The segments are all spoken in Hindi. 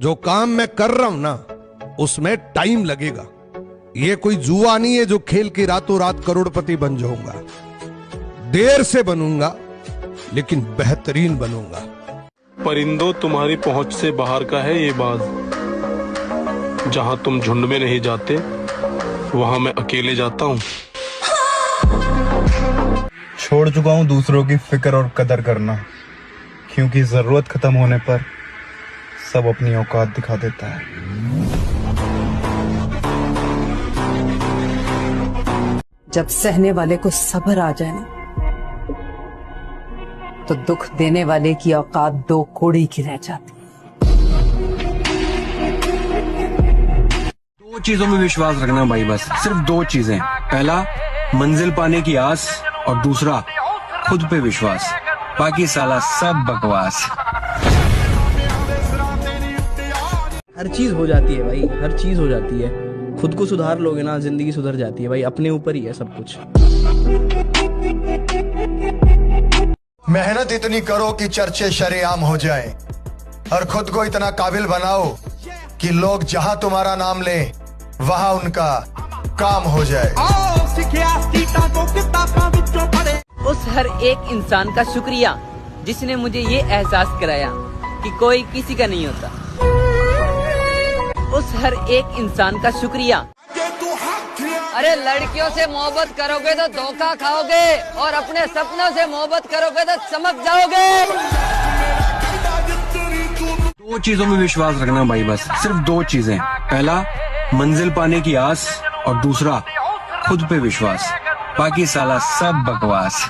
जो काम मैं कर रहा हूं ना उसमें टाइम लगेगा। ये कोई जुआ नहीं है जो खेल के रातों रात करोड़पति बन जाऊंगा। देर से बनूंगा लेकिन बेहतरीन बनूंगा। परिंदों, तुम्हारी पहुंच से बाहर का है ये बाज। जहां तुम झुंड में नहीं जाते वहां मैं अकेले जाता हूं। छोड़ चुका हूं दूसरों की फिक्र और कदर करना, क्योंकि जरूरत खत्म होने पर सब अपनी औकात दिखा देता है। जब सहने वाले को सब्र आ जाए ना, तो दुख देने वाले की औकात दो कोड़ी की रह जाती। दो चीजों में विश्वास रखना भाई, बस सिर्फ दो चीजें। पहला, मंजिल पाने की आस, और दूसरा, खुद पे विश्वास। बाकी साला सब बकवास। हर चीज हो जाती है भाई, हर चीज हो जाती है। खुद को सुधार लोगे ना, जिंदगी सुधर जाती है भाई। अपने ऊपर ही है सब कुछ। मेहनत इतनी करो कि चर्चे शरेआम हो जाए, और खुद को इतना काबिल बनाओ कि लोग जहां तुम्हारा नाम ले वहां उनका काम हो जाए। उस हर एक इंसान का शुक्रिया जिसने मुझे ये एहसास कराया कि कोई किसी का नहीं होता। उस हर एक इंसान का शुक्रिया। अरे लड़कियों से मोहब्बत करोगे तो धोखा खाओगे, और अपने सपनों से मोहब्बत करोगे तो चमक जाओगे। दो चीजों में विश्वास रखना भाई, बस सिर्फ दो चीजें। पहला, मंजिल पाने की आस, और दूसरा, खुद पे विश्वास। बाकी साला सब बकवास।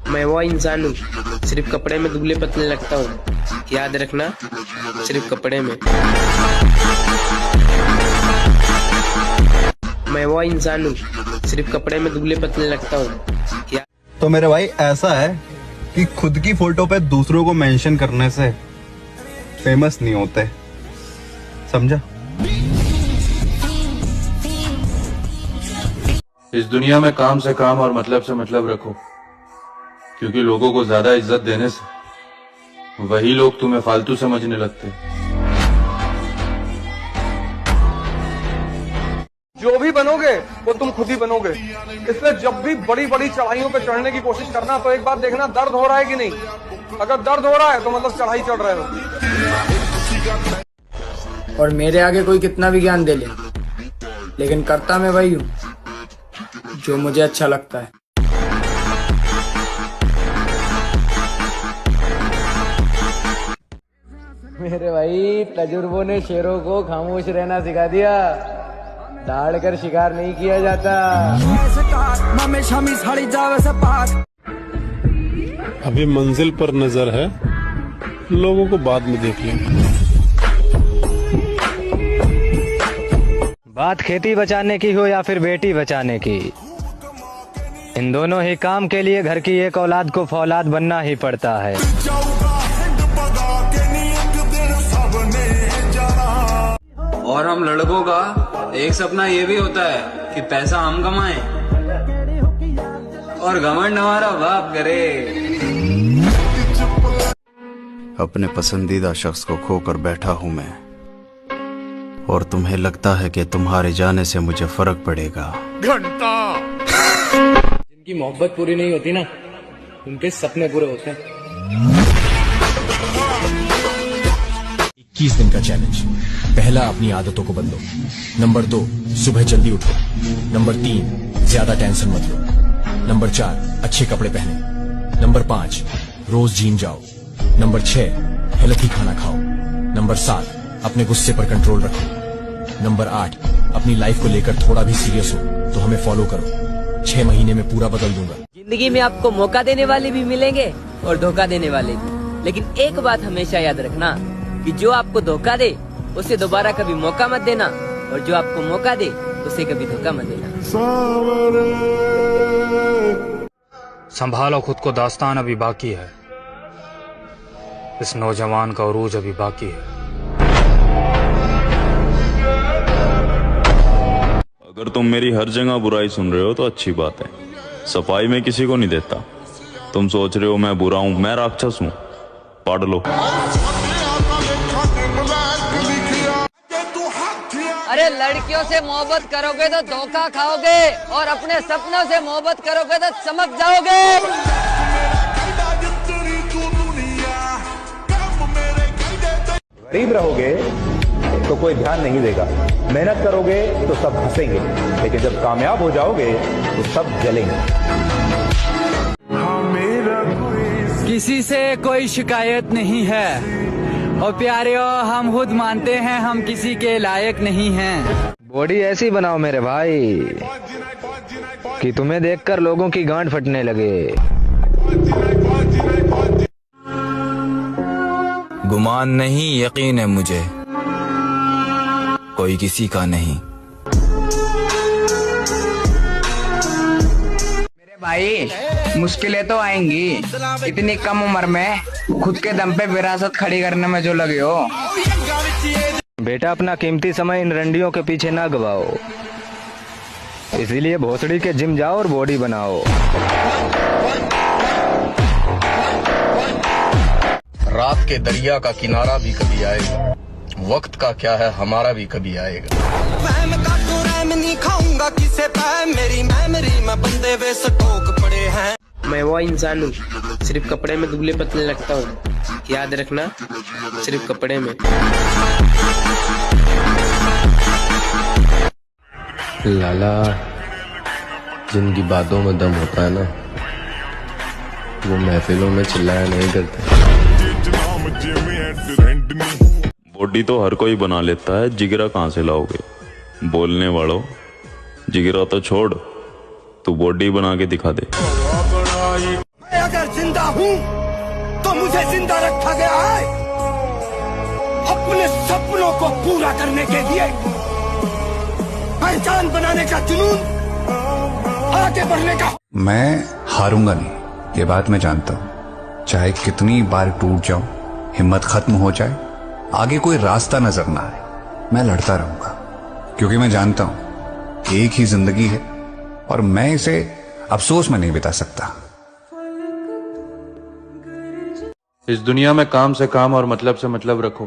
मैं वो इंसान हूँ, सिर्फ कपड़े में दुबले पतले लगता हूँ। याद रखना, सिर्फ कपड़े में। मैं वो इंसान हूँ, सिर्फ कपड़े में दुबले पतले लगता हूँ। तो मेरे भाई ऐसा है कि खुद की फोटो पे दूसरों को मेंशन करने से फेमस नहीं होते, समझा? इस दुनिया में काम से काम और मतलब से मतलब रखो, क्योंकि लोगों को ज्यादा इज्जत देने से वही लोग तुम्हें फालतू समझने लगते। जो भी बनोगे वो तुम खुद ही बनोगे। इसलिए जब भी बड़ी बड़ी चढ़ाइयों पे चढ़ने की कोशिश करना, तो एक बार देखना दर्द हो रहा है कि नहीं। अगर दर्द हो रहा है तो मतलब चढ़ाई चढ़ रहे हो। और मेरे आगे कोई कितना भी ज्ञान दे ले, लेकिन करता मैं वही हूँ जो मुझे अच्छा लगता है। मेरे भाई तजुर्बों ने शेरों को खामोश रहना सिखा दिया। दाड़ कर शिकार नहीं किया जाता। अभी मंजिल पर नजर है, लोगों को बाद में देख लेंगे। बात खेती बचाने की हो या फिर बेटी बचाने की, इन दोनों ही काम के लिए घर की एक औलाद को फौलाद बनना ही पड़ता है। और हम लड़कों का एक सपना ये भी होता है कि पैसा हम कमाएं और घमंड हमारा बाप करे। अपने पसंदीदा शख्स को खोकर बैठा हूं मैं, और तुम्हें लगता है कि तुम्हारे जाने से मुझे फर्क पड़ेगा। घंटा। जिनकी मोहब्बत पूरी नहीं होती ना, उनके सपने पूरे होते हैं। 21 दिन का चैलेंज। पहला, अपनी आदतों को बदलो। नंबर 2, सुबह जल्दी उठो। नंबर 3, ज्यादा टेंशन मत लो। नंबर 4, अच्छे कपड़े पहने। नंबर 5, रोज जिम जाओ। नंबर 6, हेल्थी खाना खाओ। नंबर 7, अपने गुस्से पर कंट्रोल रखो। नंबर 8, अपनी लाइफ को लेकर थोड़ा भी सीरियस हो तो हमें फॉलो करो। 6 महीने में पूरा बदल दूंगा। जिंदगी में आपको मौका देने वाले भी मिलेंगे और धोखा देने वाले भी, लेकिन एक बात हमेशा याद रखना कि जो आपको धोखा दे उसे दोबारा कभी मौका मत देना, और जो आपको मौका दे उसे कभी धोखा मत देना। संभालो खुद को, दास्तान अभी बाकी है। इस नौजवान का उरूज अभी बाकी है। अगर तुम मेरी हर जगह बुराई सुन रहे हो तो अच्छी बात है। सफाई में किसी को नहीं देता। तुम सोच रहे हो मैं बुरा हूं, मैं राक्षस हूं। पढ़ लो। अरे लड़कियों से मोहब्बत करोगे तो धोखा खाओगे और अपने सपनों से मोहब्बत करोगे तो चमक जाओगे। गरीब रहोगे तो कोई ध्यान नहीं देगा, मेहनत करोगे तो सब हंसेंगे, लेकिन जब कामयाब हो जाओगे तो सब जलेंगे। किसी से कोई शिकायत नहीं है और प्यारे हम खुद मानते हैं हम किसी के लायक नहीं हैं। बॉडी ऐसी बनाओ मेरे भाई कि तुम्हें देखकर लोगों की गांठ फटने लगे। गुमान नहीं यकीन है मुझे, कोई किसी का नहीं। मेरे भाई मुश्किलें तो आएंगी, इतनी कम उम्र में खुद के दम पे विरासत खड़ी करने में जो लगे हो। बेटा अपना कीमती समय इन रंडियों के पीछे ना गवाओ, इसीलिए भोसड़ी के जिम जाओ और बॉडी बनाओ। रात के दरिया का किनारा भी कभी आएगा, वक्त का क्या है हमारा भी कभी आएगा। नहीं खाऊंगा किसे मेरी मेमोरी में बंदे वे स्टॉक पड़े हैं। मैं वो इंसान हूँ, सिर्फ कपड़े में दुबले पतले लगता हूँ, याद रखना सिर्फ कपड़े में। लाला, जिनकी बातों में दम होता है ना, वो महफिलों में चिल्लाया नहीं करते। बॉडी तो हर कोई बना लेता है, जिगरा कहाँ से लाओगे? बोलने वालों, जिगरा तो छोड़, तू बॉडी बना के दिखा दे। मैं अगर जिंदा हूँ तो मुझे जिंदा रखा गया है अपने सपनों को पूरा करने के लिए, पहचान बनाने का जुनून, आगे बढ़ने का। मैं हारूंगा नहीं, ये बात मैं जानता हूँ। चाहे कितनी बार टूट जाऊं, हिम्मत खत्म हो जाए, आगे कोई रास्ता नजर ना आए, मैं लड़ता रहूंगा, क्योंकि मैं जानता हूं एक ही जिंदगी है और मैं इसे अफसोस में नहीं बिता सकता। इस दुनिया में काम से काम और मतलब से मतलब रखो,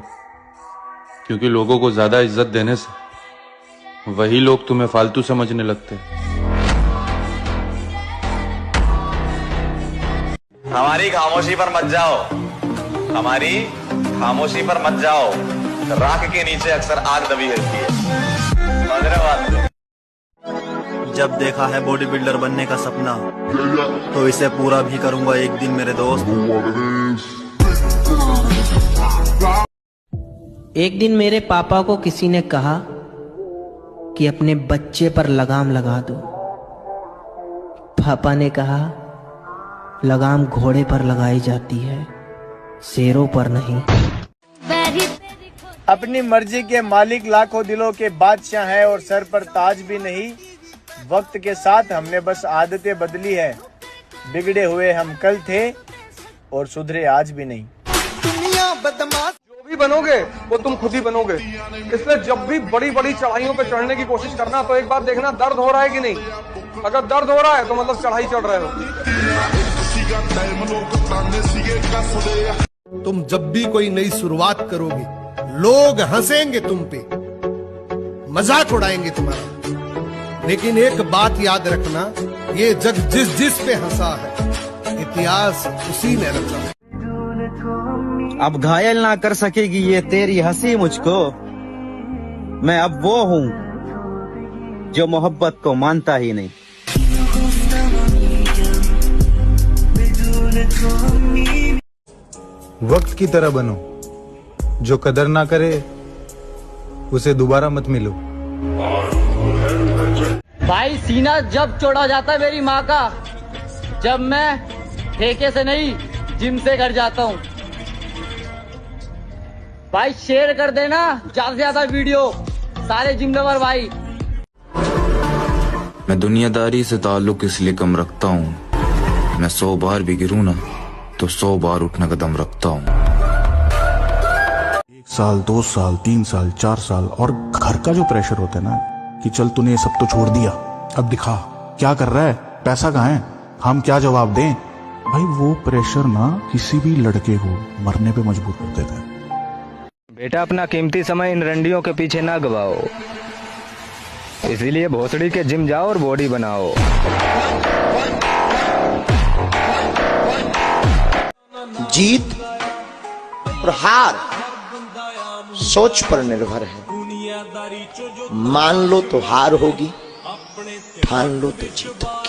क्योंकि लोगों को ज्यादा इज्जत देने से वही लोग तुम्हें फालतू समझने लगते हैं। हमारी खामोशी पर मत जाओ, हमारी खामोशी पर मत जाओ, राख के नीचे अक्सर आग दबी रहती है। जब देखा है बॉडी बिल्डर बनने का सपना, तो इसे पूरा भी करूंगा एक दिन मेरे दोस्त। एक दिन मेरे पापा को किसी ने कहा कि अपने बच्चे पर लगाम लगा दो। पापा ने कहा लगाम घोड़े पर लगाई जाती है, शेरों पर नहीं। अपनी मर्जी के मालिक लाखों दिलों के बादशाह हैं और सर पर ताज भी नहीं। वक्त के साथ हमने बस आदतें बदली है, बिगड़े हुए हम कल थे और सुधरे आज भी नहीं। जो भी बनोगे वो तुम खुद ही बनोगे, इसलिए जब भी बड़ी बड़ी चढ़ाइयों पे चढ़ने की कोशिश करना तो एक बात देखना, दर्द हो रहा है कि नहीं। अगर दर्द हो रहा है तो मतलब चढ़ाई चढ़ रहे हो। तुम जब भी कोई नई शुरुआत करोगे, लोग हंसेंगे तुम पे, मजाक उड़ाएंगे तुम्हारा, लेकिन एक बात याद रखना, ये जग जिस जिस पे हंसा है, इतिहास उसी ने रचा। अब घायल ना कर सकेगी ये तेरी हंसी मुझको, मैं अब वो हूँ जो मोहब्बत को मानता ही नहीं। वक्त की तरह बनो, जो कदर ना करे उसे दोबारा मत मिलो। भाई सीना जब चौड़ा जाता है मेरी माँ का, जब मैं ठेके से नहीं जिम से घर जाता हूँ। भाई शेयर कर देना ज्यादा से ज्यादा वीडियो, सारे जिम लवर भाई। मैं दुनियादारी से ताल्लुक इसलिए कम रखता हूँ, मैं 100 बार भी गिरूँ ना तो 100 बार उठने का दम रखता हूँ। 1 साल 2 साल 3 साल 4 साल और घर का जो प्रेशर होता है ना कि चल तूने ये सब तो छोड़ दिया, अब दिखा क्या कर रहा है, पैसा कहाँ है, हम क्या जवाब दें, भाई वो प्रेशर ना किसी भी लड़के को मरने पे मजबूर कर देता है। बेटा अपना कीमती समय इन रंडियों के पीछे ना गवाओ, इसीलिए भोसड़ी के जिम जाओ और बॉडी बनाओ। जीत और हार सोच पर निर्भर है। मान लो तो हार होगी, ठान लो तो जीत होगी।